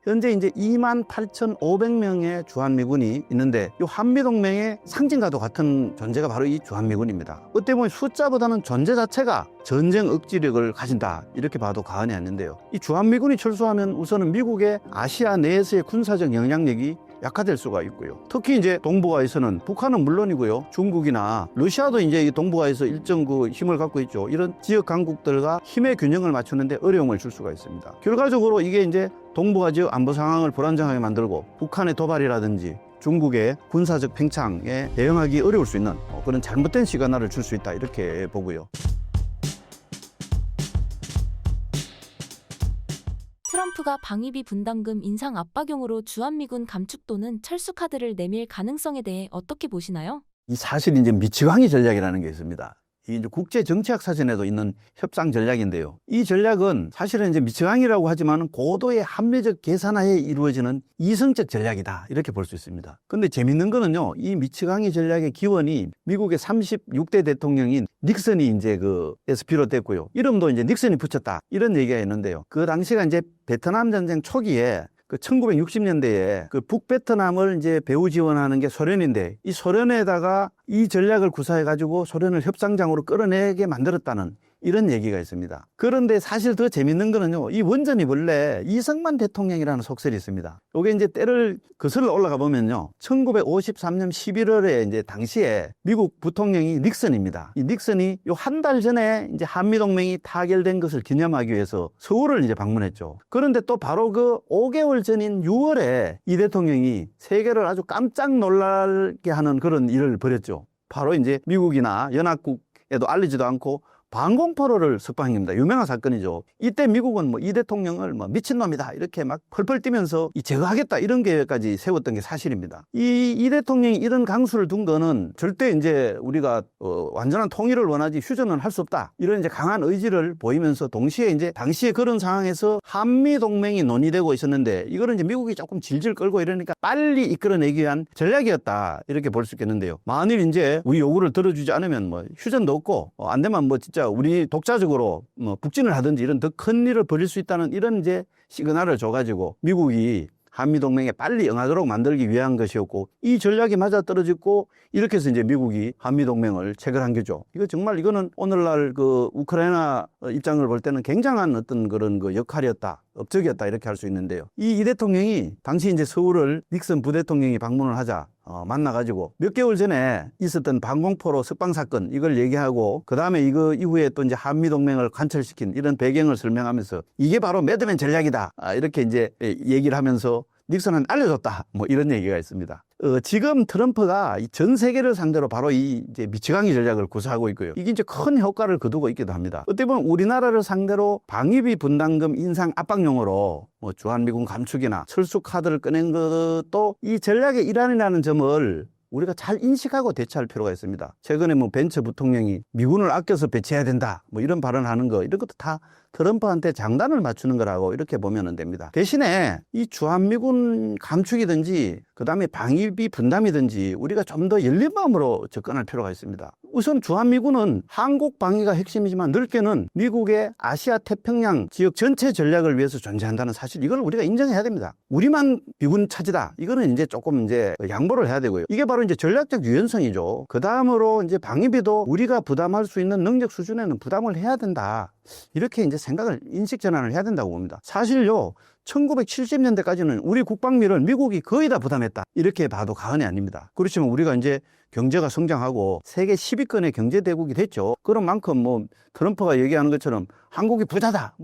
현재 이제 28,500명의 주한미군이 있는데 이 한미동맹의 상징과도 같은 존재가 바로 이 주한미군입니다. 어떻게 보면 숫자보다는 존재 자체가 전쟁 억지력을 가진다 이렇게 봐도 과언이 아닌데요. 이 주한미군이 철수하면 우선은 미국의 아시아 내에서의 군사적 영향력이 약화될 수가 있고요. 특히 이제 동북아에서는 북한은 물론이고요. 중국이나 러시아도 이제 이 동북아에서 일정 그 힘을 갖고 있죠. 이런 지역 강국들과 힘의 균형을 맞추는데 어려움을 줄 수가 있습니다. 결과적으로 이게 이제 동북아 지역 안보 상황을 불안정하게 만들고 북한의 도발이라든지 중국의 군사적 팽창에 대응하기 어려울 수 있는 그런 잘못된 시그널을 줄 수 있다 이렇게 보고요. 트럼프가 방위비 분담금 인상 압박용으로 주한미군 감축 또는 철수 카드를 내밀 가능성에 대해 어떻게 보시나요? 이 사실 이제 미치광이 전략이라는 게 있습니다. 이 이제 국제 정치학 사전에도 있는 협상 전략인데요. 이 전략은 사실은 이제 미치광이라고 하지만 고도의 합리적 계산하에 이루어지는 이성적 전략이다 이렇게 볼 수 있습니다. 근데 재밌는 거는요, 이 미치광이 전략의 기원이 미국의 36대 대통령인 닉슨이 이제 에서 비롯됐고요. 이름도 이제 닉슨이 붙였다 이런 얘기가 있는데요. 그 당시가 이제 베트남 전쟁 초기에 1960년대에 북베트남을 이제 배후 지원하는 게 소련인데 이 소련에다가 이 전략을 구사해가지고 소련을 협상장으로 끌어내게 만들었다는 이런 얘기가 있습니다. 그런데 사실 더 재밌는 거는요, 이 원전이 원래 이승만 대통령이라는 속설이 있습니다. 이게 이제 때를 거슬러 올라가 보면요, 1953년 11월에 이제 당시에 미국 부통령이 닉슨입니다. 이 닉슨이 요 한 달 전에 이제 한미동맹이 타결된 것을 기념하기 위해서 서울을 이제 방문했죠. 그런데 또 바로 그 5개월 전인 6월에 이 대통령이 세계를 아주 깜짝 놀라게 하는 그런 일을 벌였죠. 바로 이제 미국이나 연합국에도 알리지도 않고 방공포로를 석방합니다. 유명한 사건이죠. 이때 미국은 이 대통령을 미친놈이다 이렇게 막 펄펄 뛰면서 제거하겠다 이런 계획까지 세웠던 게 사실입니다. 이 대통령이 이런 강수를 둔 거는 절대 이제 우리가 완전한 통일을 원하지 휴전은 할 수 없다 이런 이제 강한 의지를 보이면서 동시에 이제 당시에 그런 상황에서 한미 동맹이 논의되고 있었는데 이거는 이제 미국이 조금 질질 끌고 이러니까 빨리 이끌어내기 위한 전략이었다 이렇게 볼 수 있겠는데요. 만일 이제 우리 요구를 들어주지 않으면 휴전도 없고 안 되면 진짜 우리 독자적으로 북진을 하든지 이런 더 큰 일을 벌일 수 있다는 이런 이제 시그널을 줘가지고 미국이 한미동맹에 빨리 응하도록 만들기 위한 것이었고 이 전략이 맞아떨어졌고 이렇게 해서 이제 미국이 한미동맹을 체결한 거죠. 이거는 오늘날 우크라이나 입장을 볼 때는 굉장한 어떤 그런 역할이었다. 업적이었다 이렇게 할 수 있는데요. 이 대통령이 당시 이제 서울을 닉슨 부대통령이 방문을 하자 만나가지고 몇 개월 전에 있었던 방공포로 석방 사건 이걸 얘기하고 그 다음에 이거 이후에 또 이제 한미동맹을 관철시킨 이런 배경을 설명하면서 이게 바로 매드맨 전략이다 이렇게 이제 얘기를 하면서 닉슨한테 알려줬다 이런 얘기가 있습니다. 지금 트럼프가 전 세계를 상대로 바로 이 이제 미치광이 전략을 구사하고 있고요. 이게 이제 큰 효과를 거두고 있기도 합니다. 어떻게 보면 우리나라를 상대로 방위비 분담금 인상 압박용으로 주한미군 감축이나 철수 카드를 꺼낸 것도 이 전략의 일환이라는 점을 우리가 잘 인식하고 대처할 필요가 있습니다. 최근에 벤처 부통령이 미군을 아껴서 배치해야 된다 이런 발언하는 거 이런 것도 다 트럼프한테 장단을 맞추는 거라고 이렇게 보면 됩니다. 대신에 이 주한미군 감축이든지 그다음에 방위비 분담이든지 우리가 좀 더 열린 마음으로 접근할 필요가 있습니다. 우선 주한미군은 한국 방위가 핵심이지만 넓게는 미국의 아시아 태평양 지역 전체 전략을 위해서 존재한다는 사실 이걸 우리가 인정해야 됩니다. 우리만 미군 차지다. 이거는 이제 조금 이제 양보를 해야 되고요. 이게 바로 이제 전략적 유연성이죠. 그 다음으로 이제 방위비도 우리가 부담할 수 있는 능력 수준에는 부담을 해야 된다. 이렇게 이제 생각을 인식 전환을 해야 된다고 봅니다. 사실요, 1970년대까지는 우리 국방비를 미국이 거의 다 부담했다. 이렇게 봐도 과언이 아닙니다. 그렇지만 우리가 이제 경제가 성장하고 세계 10위권의 경제대국이 됐죠. 그런 만큼 트럼프가 얘기하는 것처럼 한국이 부자다.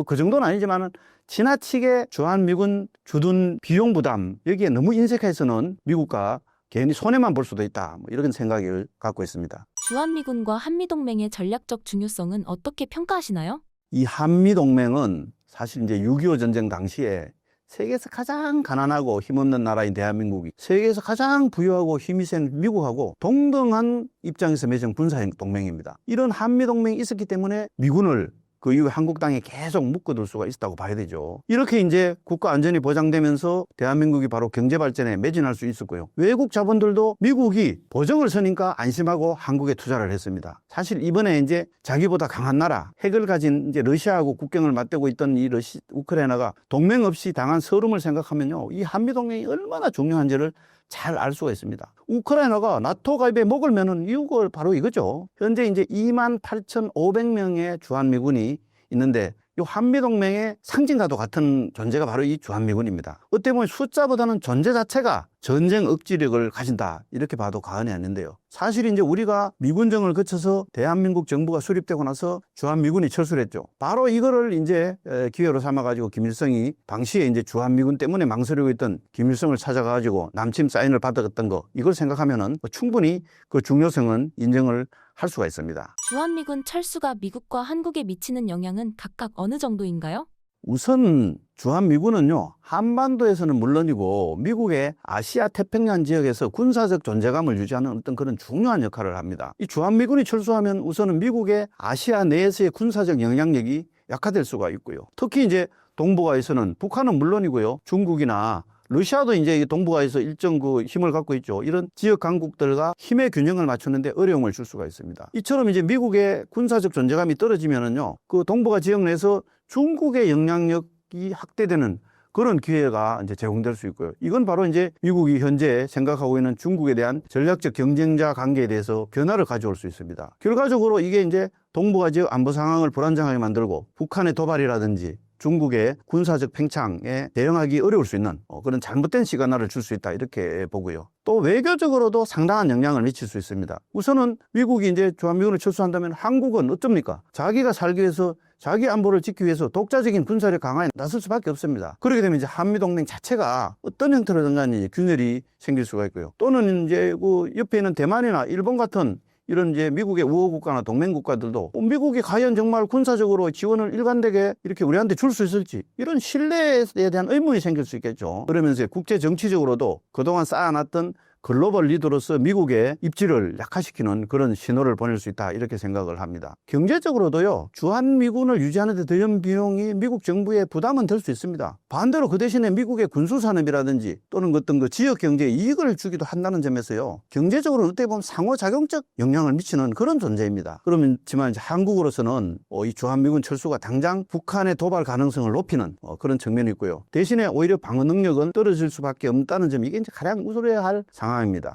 그 정도는 아니지만은 지나치게 주한미군 주둔 비용 부담 여기에 너무 인색해서는 미국과 괜히 손해만 볼 수도 있다. 이런 생각을 갖고 있습니다. 주한미군과 한미동맹의 전략적 중요성은 어떻게 평가하시나요? 이 한미동맹은 사실 이제 6.25 전쟁 당시에 세계에서 가장 가난하고 힘없는 나라인 대한민국이 세계에서 가장 부유하고 힘이 센 미국하고 동등한 입장에서 맺은 군사동맹입니다. 이런 한미동맹이 있었기 때문에 미군을 그 이후에 한국당에 계속 묶어둘 수가 있다고 봐야 되죠. 이렇게 이제 국가 안전이 보장되면서 대한민국이 바로 경제 발전에 매진할 수 있었고요. 외국 자본들도 미국이 보정을 서니까 안심하고 한국에 투자를 했습니다. 사실 이번에 이제 자기보다 강한 나라, 핵을 가진 이제 러시아하고 국경을 맞대고 있던 이 우크라이나가 동맹 없이 당한 서름을 생각하면요, 이 한미 동맹이 얼마나 중요한지를 잘 알 수가 있습니다. 우크라이나가 나토 가입에 목을 매는 이유가 바로 이거죠. 현재 이제 28,500명의 주한미군이 있는데 이 한미동맹의 상징과도 같은 존재가 바로 이 주한미군입니다. 어떻게 보면 숫자보다는 존재 자체가 전쟁 억지력을 가진다, 이렇게 봐도 과언이 아닌데요. 사실 이제 우리가 미군정을 거쳐서 대한민국 정부가 수립되고 나서 주한미군이 철수를 했죠. 바로 이거를 이제 기회로 삼아가지고 김일성이 당시에 이제 주한미군 때문에 망설이고 있던 김일성을 찾아가지고 남침 사인을 받았던 거, 이걸 생각하면은 충분히 그 중요성은 인정을 할 수가 있습니다. 주한미군 철수가 미국과 한국에 미치는 영향은 각각 어느 정도인가요? 우선 주한미군은요, 한반도에서는 물론이고 미국의 아시아 태평양 지역에서 군사적 존재감을 유지하는 어떤 그런 중요한 역할을 합니다. 이 주한미군이 철수하면 우선은 미국의 아시아 내에서의 군사적 영향력이 약화될 수가 있고요. 특히 이제 동북아에서는 북한은 물론이고요, 중국이나 러시아도 이제 동북아에서 일정 그 힘을 갖고 있죠. 이런 지역 강국들과 힘의 균형을 맞추는데 어려움을 줄 수가 있습니다. 이처럼 이제 미국의 군사적 존재감이 떨어지면은요, 그 동북아 지역 내에서 중국의 영향력이 확대되는 그런 기회가 이제 제공될 수 있고요. 이건 바로 이제 미국이 현재 생각하고 있는 중국에 대한 전략적 경쟁자 관계에 대해서 변화를 가져올 수 있습니다. 결과적으로 이게 이제 동북아 지역 안보 상황을 불안정하게 만들고 북한의 도발이라든지 중국의 군사적 팽창에 대응하기 어려울 수 있는 그런 잘못된 시그널을 줄 수 있다, 이렇게 보고요. 또 외교적으로도 상당한 영향을 미칠 수 있습니다. 우선은 미국이 이제 주한미군을 철수한다면 한국은 어쩝니까? 자기가 살기 위해서, 자기 안보를 지키기 위해서 독자적인 군사력 강화에 나설 수밖에 없습니다. 그렇게 되면 이제 한미동맹 자체가 어떤 형태로든 간에 균열이 생길 수가 있고요. 또는 이제 그 옆에 있는 대만이나 일본 같은 이런 이제 미국의 우호국가나 동맹국가들도 미국이 과연 정말 군사적으로 지원을 일관되게 이렇게 우리한테 줄 수 있을지, 이런 신뢰에 대한 의문이 생길 수 있겠죠. 그러면서 국제 정치적으로도 그동안 쌓아놨던 글로벌 리더로서 미국의 입지를 약화시키는 그런 신호를 보낼 수 있다, 이렇게 생각을 합니다. 경제적으로도요, 주한미군을 유지하는 데 드는 비용이 미국 정부의 부담은 될 수 있습니다. 반대로 그 대신에 미국의 군수산업이라든지 또는 어떤 그 지역 경제에 이익을 주기도 한다는 점에서요, 경제적으로는 어떻게 보면 상호작용적 영향을 미치는 그런 존재입니다. 그렇지만 이제 한국으로서는 이 주한미군 철수가 당장 북한의 도발 가능성을 높이는 그런 측면이 있고요. 대신에 오히려 방어 능력은 떨어질 수밖에 없다는 점이, 이게 이제 가장 우려해야 할 상황입니다.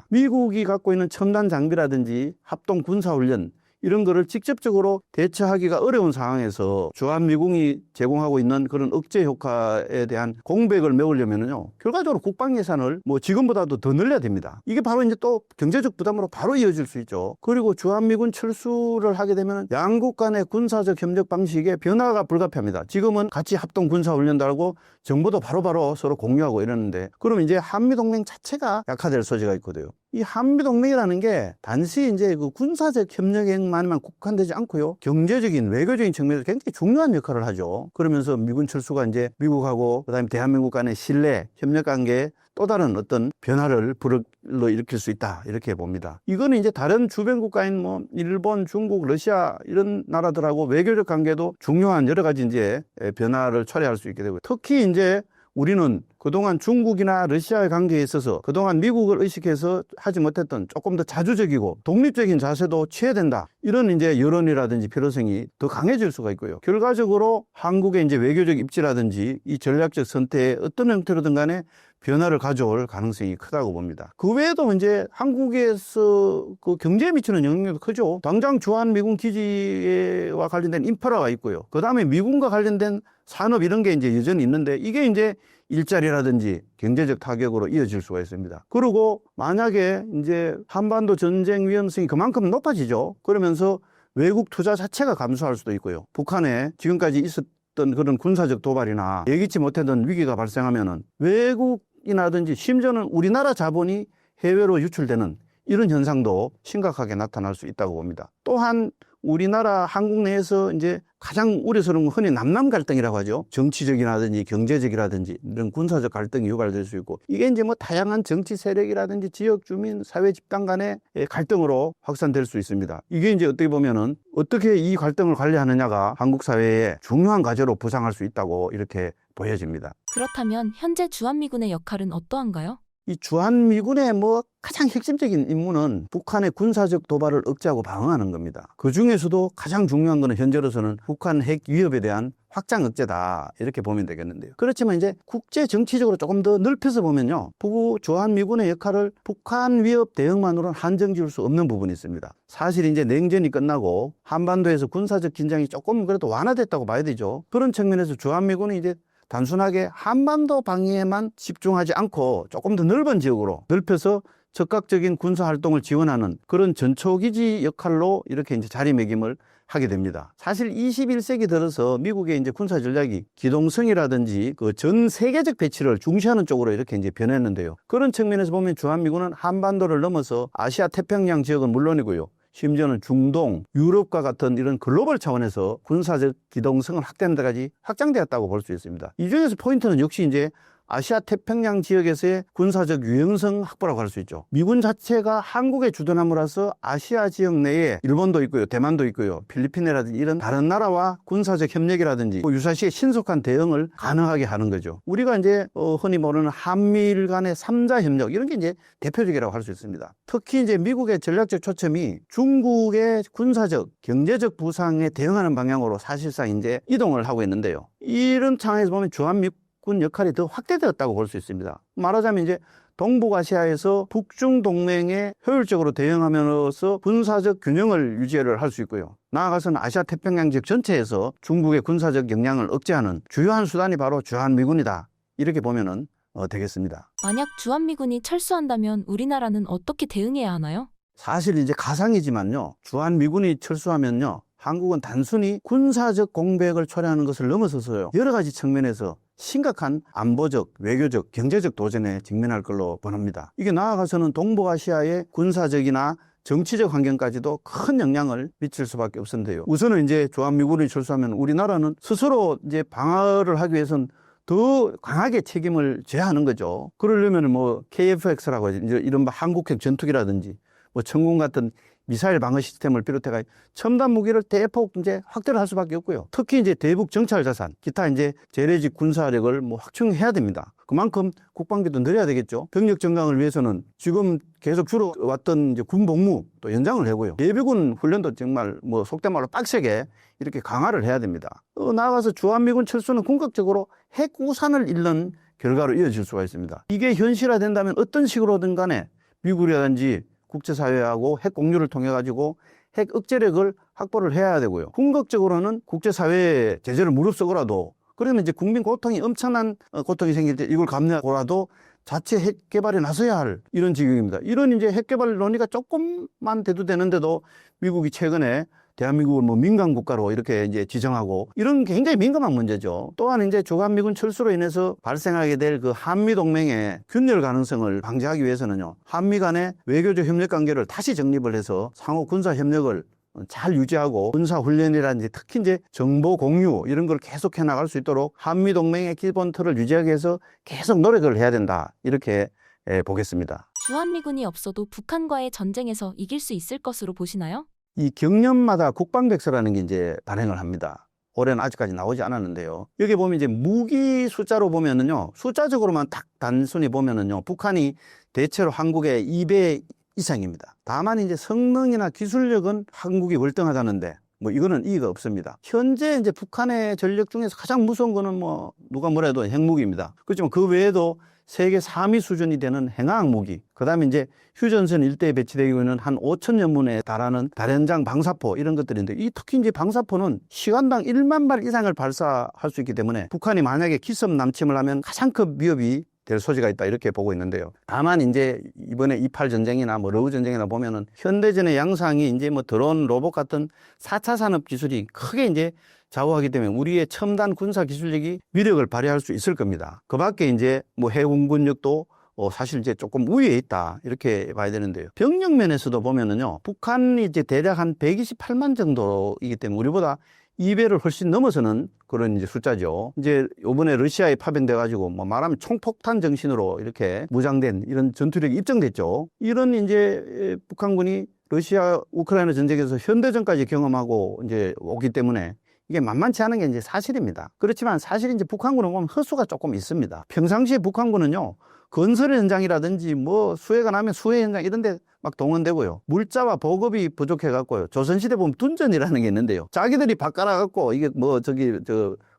미국이 갖고 있는 첨단 장비라든지 합동 군사훈련, 이런 거를 직접적으로 대처하기가 어려운 상황에서 주한미군이 제공하고 있는 그런 억제 효과에 대한 공백을 메우려면요, 결과적으로 국방 예산을 지금보다도 더 늘려야 됩니다. 이게 바로 이제 또 경제적 부담으로 바로 이어질 수 있죠. 그리고 주한미군 철수를 하게 되면 양국 간의 군사적 협력 방식에 변화가 불가피합니다. 지금은 같이 합동 군사훈련도 하고 정보도 바로바로 서로 공유하고 이러는데, 그러면 이제 한미동맹 자체가 약화될 소지가 있거든요. 이 한미동맹이라는 게 단지 이제 그 군사적 협력에만 국한되지 않고요, 경제적인, 외교적인 측면에서 굉장히 중요한 역할을 하죠. 그러면서 미군 철수가 이제 미국하고 그다음에 대한민국 간의 신뢰, 협력 관계에 또 다른 어떤 변화를 불러일으킬 수 있다, 이렇게 봅니다. 이거는 이제 다른 주변 국가인 일본, 중국, 러시아 이런 나라들하고 외교적 관계도 중요한 여러 가지 이제 변화를 초래할 수 있게 되고, 특히 이제 우리는 그동안 중국이나 러시아의 관계에 있어서 그동안 미국을 의식해서 하지 못했던 조금 더 자주적이고 독립적인 자세도 취해야 된다, 이런 이제 여론이라든지 필요성이 더 강해질 수가 있고요. 결과적으로 한국의 이제 외교적 입지라든지 이 전략적 선택에 어떤 형태로든 간에 변화를 가져올 가능성이 크다고 봅니다. 그 외에도 이제 한국에서 그 경제에 미치는 영향력도 크죠. 당장 주한미군 기지와 관련된 인프라가 있고요. 그 다음에 미군과 관련된 산업 이런 게 이제 여전히 있는데, 이게 이제 일자리라든지 경제적 타격으로 이어질 수가 있습니다. 그리고 만약에 이제 한반도 전쟁 위험성이 그만큼 높아지죠. 그러면서 외국 투자 자체가 감소할 수도 있고요. 북한에 지금까지 있었던 그런 군사적 도발이나 예기치 못했던 위기가 발생하면은 외국이나든지 심지어는 우리나라 자본이 해외로 유출되는 이런 현상도 심각하게 나타날 수 있다고 봅니다. 또한 우리나라 한국 내에서 이제 가장 우려스러운 건 흔히 남남 갈등이라고 하죠. 정치적이라든지 경제적이라든지 이런 군사적 갈등이 유발될 수 있고, 이게 이제 뭐 다양한 정치 세력이라든지 지역 주민, 사회 집단 간의 갈등으로 확산될 수 있습니다. 이게 이제 어떻게 보면은 어떻게 이 갈등을 관리하느냐가 한국 사회의 중요한 과제로 부상할 수 있다고 이렇게 보여집니다. 그렇다면 현재 주한미군의 역할은 어떠한가요? 이 주한미군의 뭐 가장 핵심적인 임무는 북한의 군사적 도발을 억제하고 방어하는 겁니다. 그 중에서도 가장 중요한 것은 현재로서는 북한 핵 위협에 대한 확장 억제다, 이렇게 보면 되겠는데요. 그렇지만 이제 국제 정치적으로 조금 더 넓혀서 보면요, 북 주한미군의 역할을 북한 위협 대응만으로는 한정 지을 수 없는 부분이 있습니다. 사실 이제 냉전이 끝나고 한반도에서 군사적 긴장이 조금 그래도 완화됐다고 봐야 되죠. 그런 측면에서 주한미군이 이제 단순하게 한반도 방위에만 집중하지 않고 조금 더 넓은 지역으로 넓혀서 적극적인 군사 활동을 지원하는 그런 전초기지 역할로 이렇게 이제 자리매김을 하게 됩니다. 사실 21세기 들어서 미국의 이제 군사 전략이 기동성이라든지 그 전 세계적 배치를 중시하는 쪽으로 이렇게 이제 변했는데요. 그런 측면에서 보면 주한미군은 한반도를 넘어서 아시아 태평양 지역은 물론이고요, 심지어는 중동, 유럽과 같은 이런 글로벌 차원에서 군사적 기동성을 확대하는 데까지 확장되었다고 볼 수 있습니다. 이 중에서 포인트는 역시 이제 아시아 태평양 지역에서의 군사적 유연성 확보라고 할 수 있죠. 미군 자체가 한국의 주둔함으로써 아시아 지역 내에 일본도 있고요, 대만도 있고요, 필리핀이라든지 이런 다른 나라와 군사적 협력이라든지 유사시에 신속한 대응을 가능하게 하는 거죠. 우리가 이제 흔히 모르는 한미일 간의 3자 협력, 이런 게 이제 대표적이라고 할 수 있습니다. 특히 이제 미국의 전략적 초점이 중국의 군사적, 경제적 부상에 대응하는 방향으로 사실상 이제 이동을 하고 있는데요. 이런 상황에서 보면 주한미군 역할이 더 확대되었다고 볼 수 있습니다. 말하자면 이제 동북아시아에서 북중 동맹에 효율적으로 대응하면서 군사적 균형을 유지를 할 수 있고요. 나아가서는 아시아 태평양 지역 전체에서 중국의 군사적 역량을 억제하는 주요한 수단이 바로 주한미군이다, 이렇게 보면은 되겠습니다. 만약 주한미군이 철수한다면 우리나라는 어떻게 대응해야 하나요? 사실 이제 가상이지만요, 주한미군이 철수하면요, 한국은 단순히 군사적 공백을 초래하는 것을 넘어서서요, 여러 가지 측면에서 심각한 안보적, 외교적, 경제적 도전에 직면할 걸로 보합니다. 이게 나아가서는 동북아시아의 군사적이나 정치적 환경까지도 큰 영향을 미칠 수밖에 없는데요. 우선은 이제 주한미군이 철수하면 우리나라는 스스로 이제 방어를 하기 위해서는 더 강하게 책임을 져야 하는 거죠. 그러려면 뭐 KF-X라고 하죠. 이른바 한국핵 전투기라든지 뭐 천궁 같은 미사일 방어 시스템을 비롯해가 첨단 무기를 대폭 이제 확대를 할 수밖에 없고요. 특히 이제 대북 정찰 자산, 기타 이제 재래식 군사력을 뭐 확충해야 됩니다. 그만큼 국방비도 늘려야 되겠죠. 병력 증강을 위해서는 지금 계속 줄어왔던 이제 군 복무 또 연장을 하고요. 예비군 훈련도 정말 뭐 속된 말로 빡세게 이렇게 강화를 해야 됩니다. 나아가서 주한미군 철수는 궁극적으로 핵 우산을 잃는 결과로 이어질 수가 있습니다. 이게 현실화된다면 어떤 식으로든 간에 미국이라든지 국제사회하고 핵 공유를 통해 가지고 핵 억제력을 확보를 해야 되고요. 궁극적으로는 국제사회의 제재를 무릅쓰고라도, 그러면 이제 국민 고통이 엄청난 고통이 생길 때 이걸 감내하고라도 자체 핵 개발에 나서야 할 이런 지경입니다. 이런 이제 핵 개발 논의가 조금만 돼도 되는데도 미국이 최근에 대한민국을 뭐 민간 국가로 이렇게 이제 지정하고, 이런 굉장히 민감한 문제죠. 또한 이제 주한미군 철수로 인해서 발생하게 될 그 한미 동맹의 균열 가능성을 방지하기 위해서는요, 한미 간의 외교적 협력 관계를 다시 정립을 해서 상호 군사 협력을 잘 유지하고 군사 훈련이라든지 특히 이제 정보 공유 이런 걸 계속해 나갈 수 있도록 한미 동맹의 기본 틀을 유지하기 위해서 계속 노력을 해야 된다, 이렇게 보겠습니다. 주한미군이 없어도 북한과의 전쟁에서 이길 수 있을 것으로 보시나요? 이 경년마다 국방백서라는 게 이제 발행을 합니다. 올해는 아직까지 나오지 않았는데요. 여기 보면 이제 무기 숫자로 보면은요, 숫자적으로만 딱 단순히 보면은요, 북한이 대체로 한국의 2배 이상입니다. 다만 이제 성능이나 기술력은 한국이 월등하다는데 뭐 이거는 이의가 없습니다. 현재 이제 북한의 전력 중에서 가장 무서운 거는 뭐 누가 뭐래도 핵무기입니다. 그렇지만 그 외에도 세계 3위 수준이 되는 행항 무기, 그 다음에 이제 휴전선 일대에 배치되고 있는 한 5,000여 문에 달하는 다련장 방사포, 이런 것들인데, 이 특히 이제 방사포는 시간당 1만 발 이상을 발사할 수 있기 때문에 북한이 만약에 기습 남침을 하면 가장 큰 위협이 될 소지가 있다, 이렇게 보고 있는데요. 다만 이제 이번에 28 전쟁이나 뭐 러브 전쟁이나 보면은 현대전의 양상이 이제 뭐 드론, 로봇 같은 4차 산업 기술이 크게 이제 좌우하기 때문에 우리의 첨단 군사 기술력이 위력을 발휘할 수 있을 겁니다. 그 밖에 이제 뭐 해군군력도 사실 이제 조금 우위에 있다, 이렇게 봐야 되는데요. 병력 면에서도 보면은요, 북한이 이제 대략 한 128만 정도이기 때문에 우리보다 2배를 훨씬 넘어서는 그런 이제 숫자죠. 이제 요번에 러시아에 파병돼 가지고 뭐 말하면 총폭탄 정신으로 이렇게 무장된 이런 전투력이 입증됐죠. 이런 이제 북한군이 러시아 우크라이나 전쟁에서 현대전까지 경험하고 이제 오기 때문에 이게 만만치 않은 게 이제 사실입니다. 그렇지만 사실 이제 북한군은 보면 허수가 조금 있습니다. 평상시에 북한군은요, 건설 현장이라든지 뭐 수해가 나면 수해 현장 이런 데 막 동원되고요. 물자와 보급이 부족해 갖고요. 조선시대 보면 둔전이라는 게 있는데요. 자기들이 밥 깔아 갖고 이게 뭐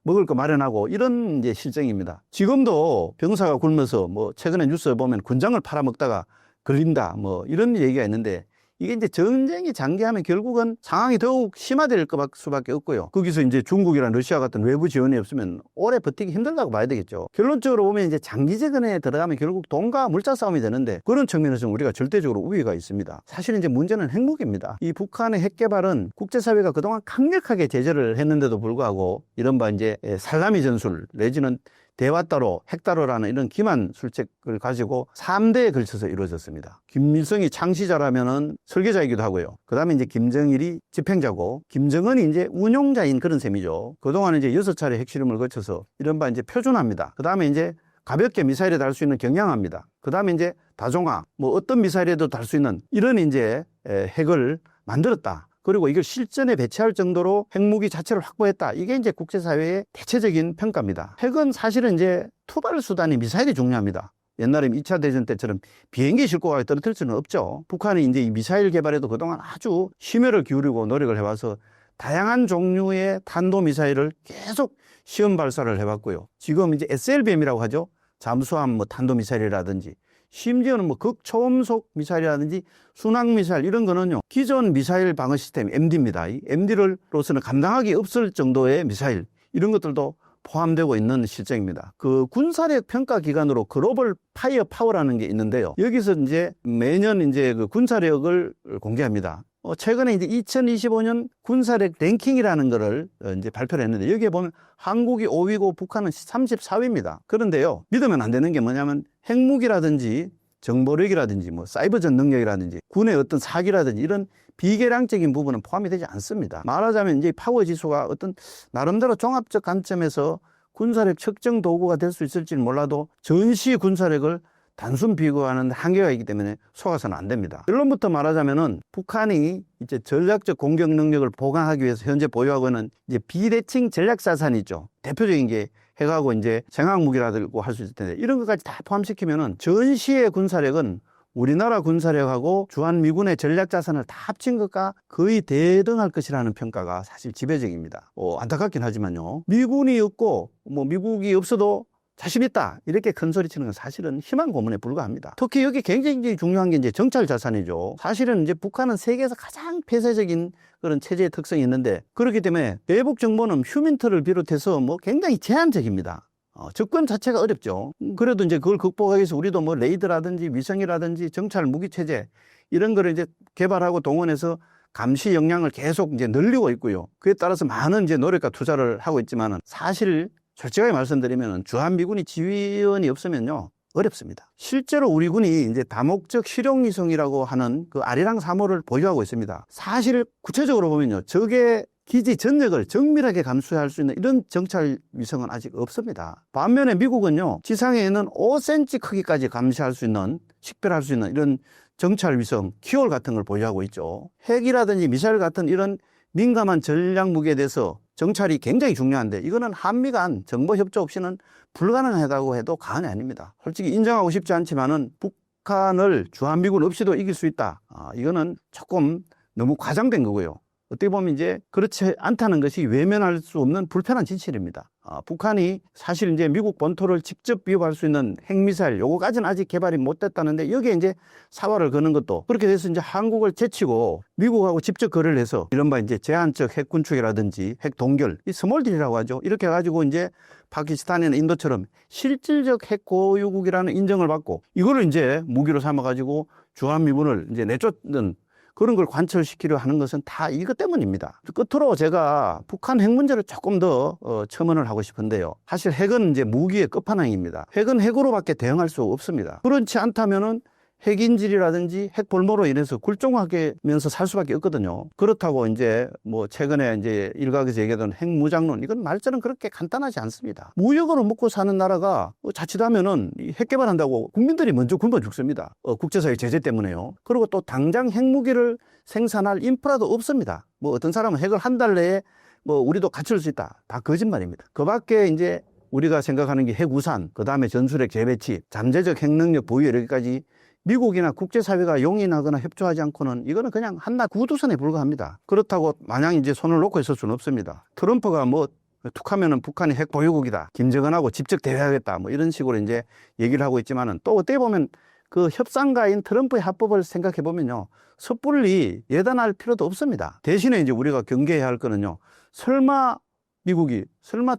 먹을 거 마련하고 이런 이제 실정입니다. 지금도 병사가 굶어서 뭐 최근에 뉴스에 보면 군장을 팔아먹다가 걸린다 뭐 이런 얘기가 있는데, 이게 이제 전쟁이 장기하면 결국은 상황이 더욱 심화될 수밖에 없고요. 거기서 이제 중국이나 러시아 같은 외부 지원이 없으면 오래 버티기 힘들다고 봐야 되겠죠. 결론적으로 보면 이제 장기재건에 들어가면 결국 돈과 물자 싸움이 되는데, 그런 측면에서는 우리가 절대적으로 우위가 있습니다. 사실 이제 문제는 핵무기입니다. 이 북한의 핵 개발은 국제사회가 그동안 강력하게 제재를 했는데도 불구하고 이른바 이제 살라미 전술 내지는 대화따로 핵따로라는 이런 기만 술책을 가지고 3대에 걸쳐서 이루어졌습니다. 김일성이 창시자라면은 설계자이기도 하고요. 그 다음에 이제 김정일이 집행자고, 김정은이 이제 운용자인 그런 셈이죠. 그동안 이제 6차례 핵실험을 거쳐서 이른바 이제 표준화입니다. 그 다음에 이제 가볍게 미사일에 달 수 있는 경량화입니다. 그 다음에 이제 다종화, 뭐 어떤 미사일에도 달 수 있는 이런 이제 핵을 만들었다. 그리고 이걸 실전에 배치할 정도로 핵무기 자체를 확보했다. 이게 이제 국제사회의 대체적인 평가입니다. 핵은 사실은 이제 투발 수단이 미사일이 중요합니다. 옛날에 2차 대전 때처럼 비행기 싣고 가서 떨어뜨릴 수는 없죠. 북한이 이제 이 미사일 개발에도 그동안 아주 심혈을 기울이고 노력을 해와서 다양한 종류의 탄도미사일을 계속 시험 발사를 해왔고요. 지금 이제 SLBM이라고 하죠. 잠수함 뭐 탄도미사일이라든지, 심지어는 뭐 극초음속 미사일이라든지 순항미사일 이런 거는요, 기존 미사일 방어 시스템 MD입니다. 이 MD로서는 감당하기 없을 정도의 미사일 이런 것들도 포함되고 있는 실정입니다. 그 군사력 평가 기관으로 글로벌 파이어 파워라는 게 있는데요. 여기서 이제 매년 이제 그 군사력을 공개합니다. 최근에 이제 2025년 군사력 랭킹이라는 거를 이제 발표를 했는데, 여기에 보면 한국이 5위고 북한은 34위입니다. 그런데요, 믿으면 안 되는 게 뭐냐면 핵무기라든지 정보력이라든지 뭐 사이버전 능력이라든지 군의 어떤 사기라든지 이런 비계량적인 부분은 포함이 되지 않습니다. 말하자면 이제 파워 지수가 어떤 나름대로 종합적 관점에서 군사력 측정 도구가 될 수 있을지는 몰라도 전시 군사력을 단순 비교하는 한계가 있기 때문에 속아서는 안 됩니다. 결론부터 말하자면은 북한이 이제 전략적 공격 능력을 보강하기 위해서 현재 보유하고 있는 이제 비대칭 전략 자산이 있죠. 대표적인 게 핵하고 이제 생화무기라고 할 수 있을 텐데, 이런 것까지 다 포함시키면은 전시의 군사력은 우리나라 군사력하고 주한미군의 전략 자산을 다 합친 것과 거의 대등할 것이라는 평가가 사실 지배적입니다. 안타깝긴 하지만요. 미군이 없고 뭐 미국이 없어도 자신 있다 이렇게 큰 소리 치는 건 사실은 희망 고문에 불과합니다. 특히 여기 굉장히 중요한 게 이제 정찰 자산이죠. 사실은 이제 북한은 세계에서 가장 폐쇄적인 그런 체제의 특성이 있는데, 그렇기 때문에 대북 정보는 휴민트를 비롯해서 뭐 굉장히 제한적입니다. 접근 자체가 어렵죠. 그래도 이제 그걸 극복하기 위해서 우리도 뭐 레이더라든지 위성이라든지 정찰 무기 체제 이런 거를 이제 개발하고 동원해서 감시 역량을 계속 이제 늘리고 있고요. 그에 따라서 많은 이제 노력과 투자를 하고 있지만은, 사실 솔직하게 말씀드리면 주한미군이 지원이 없으면요 어렵습니다. 실제로 우리 군이 이제 다목적 실용위성이라고 하는 그 아리랑 3호를 보유하고 있습니다. 사실 구체적으로 보면요, 적의 기지 전역을 정밀하게 감수할 수 있는 이런 정찰 위성은 아직 없습니다. 반면에 미국은요, 지상에 있는 5cm 크기까지 감시할 수 있는, 식별할 수 있는 이런 정찰 위성 키올 같은 걸 보유하고 있죠. 핵이라든지 미사일 같은 이런 민감한 전략 무기에 대해서 정찰이 굉장히 중요한데, 이거는 한미 간 정보 협조 없이는 불가능하다고 해도 과언이 아닙니다. 솔직히 인정하고 싶지 않지만은 북한을 주한미군 없이도 이길 수 있다. 이거는 조금 너무 과장된 거고요. 어떻게 보면 이제 그렇지 않다는 것이 외면할 수 없는 불편한 진실입니다. 북한이 사실 이제 미국 본토를 직접 위협할 수 있는 핵미사일 요거까지는 아직 개발이 못 됐다는데, 여기에 이제 사활을 거는 것도, 그렇게 돼서 이제 한국을 제치고 미국하고 직접 거래를 해서 이른바 이제 제한적 핵 군축이라든지 핵 동결, 이 스몰딜이라고 하죠. 이렇게 해가지고 이제 파키스탄이나 인도처럼 실질적 핵 보유국이라는 인정을 받고, 이거를 이제 무기로 삼아가지고 주한미군을 이제 내쫓는 그런 걸 관철시키려 하는 것은 다 이것 때문입니다. 끝으로 제가 북한 핵 문제를 조금 더 첨언을 하고 싶은데요. 사실 핵은 이제 무기의 끝판왕입니다. 핵은 핵으로밖에 대응할 수 없습니다. 그렇지 않다면은 핵인질이라든지 핵볼모로 인해서 굴종하면서 살 수밖에 없거든요. 그렇다고 이제 뭐 최근에 이제 일각에서 얘기하던 핵무장론, 이건 말처럼 그렇게 간단하지 않습니다. 무역으로 먹고 사는 나라가 자칫하면은 이 핵 개발한다고 국민들이 먼저 굶어 죽습니다. 국제사회 제재 때문에요. 그리고 또 당장 핵무기를 생산할 인프라도 없습니다. 뭐 어떤 사람은 핵을 한 달 내에 뭐 우리도 갖출 수 있다. 다 거짓말입니다. 그 밖에 이제 우리가 생각하는 게 핵우산, 그 다음에 전술핵 재배치, 잠재적 핵능력 보유 이렇게까지 미국이나 국제사회가 용인하거나 협조하지 않고는 이거는 그냥 한낱 구두선에 불과합니다. 그렇다고 마냥 이제 손을 놓고 있을 수는 없습니다. 트럼프가 뭐 툭하면은 북한이 핵 보유국이다, 김정은하고 직접 대화하겠다, 뭐 이런 식으로 이제 얘기를 하고 있지만은 또 어떻게 보면 그 협상가인 트럼프의 합법을 생각해 보면요, 섣불리 예단할 필요도 없습니다. 대신에 이제 우리가 경계해야 할 거는요, 설마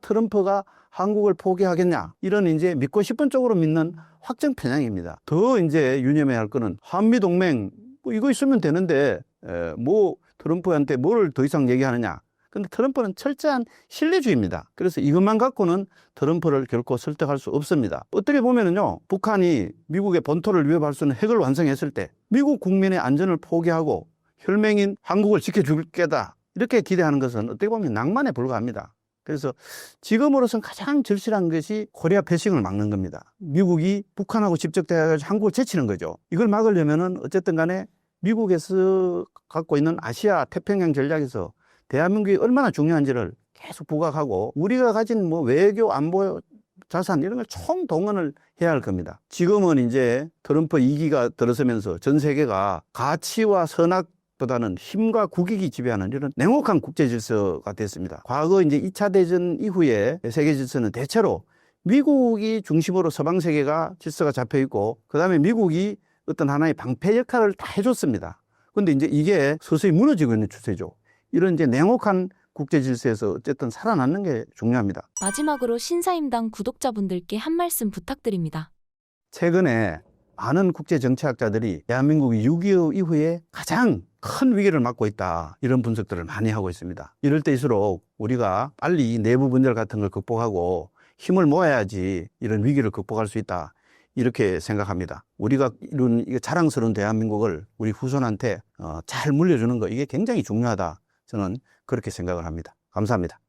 트럼프가 한국을 포기하겠냐, 이런 이제 믿고 싶은 쪽으로 믿는 확정 편향입니다. 더 이제 유념해야 할 거는 한미동맹, 뭐 이거 있으면 되는데 뭐 트럼프한테 뭘 더 이상 얘기하느냐. 근데 트럼프는 철저한 신뢰주의입니다. 그래서 이것만 갖고는 트럼프를 결코 설득할 수 없습니다. 어떻게 보면은요, 북한이 미국의 본토를 위협할 수 있는 핵을 완성했을 때 미국 국민의 안전을 포기하고 혈맹인 한국을 지켜줄 게다, 이렇게 기대하는 것은 어떻게 보면 낭만에 불과합니다. 그래서 지금으로선 가장 절실한 것이 코리아 패싱을 막는 겁니다. 미국이 북한하고 직접 대화해서 한국을 제치는 거죠. 이걸 막으려면은 어쨌든 간에 미국에서 갖고 있는 아시아 태평양 전략에서 대한민국이 얼마나 중요한지를 계속 부각하고, 우리가 가진 뭐 외교, 안보, 자산 이런 걸 총동원을 해야 할 겁니다. 지금은 이제 트럼프 2기가 들어서면서 전 세계가 가치와 선악보다는 힘과 국익이 지배하는 이런 냉혹한 국제 질서가 됐습니다. 과거 이제 2차 대전 이후에 세계 질서는 대체로 미국이 중심으로 서방 세계가 질서가 잡혀 있고, 그 다음에 미국이 어떤 하나의 방패 역할을 다 해줬습니다. 그런데 이제 이게 서서히 무너지고 있는 추세죠. 이런 이제 냉혹한 국제 질서에서 어쨌든 살아남는 게 중요합니다. 마지막으로 신사임당 구독자분들께 한 말씀 부탁드립니다. 최근에 많은 국제 정치학자들이 대한민국이 6.25 이후에 가장 큰 위기를 맞고 있다, 이런 분석들을 많이 하고 있습니다. 이럴 때일수록 우리가 빨리 내부 분열 같은 걸 극복하고 힘을 모아야지 이런 위기를 극복할 수 있다, 이렇게 생각합니다. 우리가 이룬 자랑스러운 대한민국을 우리 후손한테 잘 물려주는 거, 이게 굉장히 중요하다, 저는 그렇게 생각을 합니다. 감사합니다.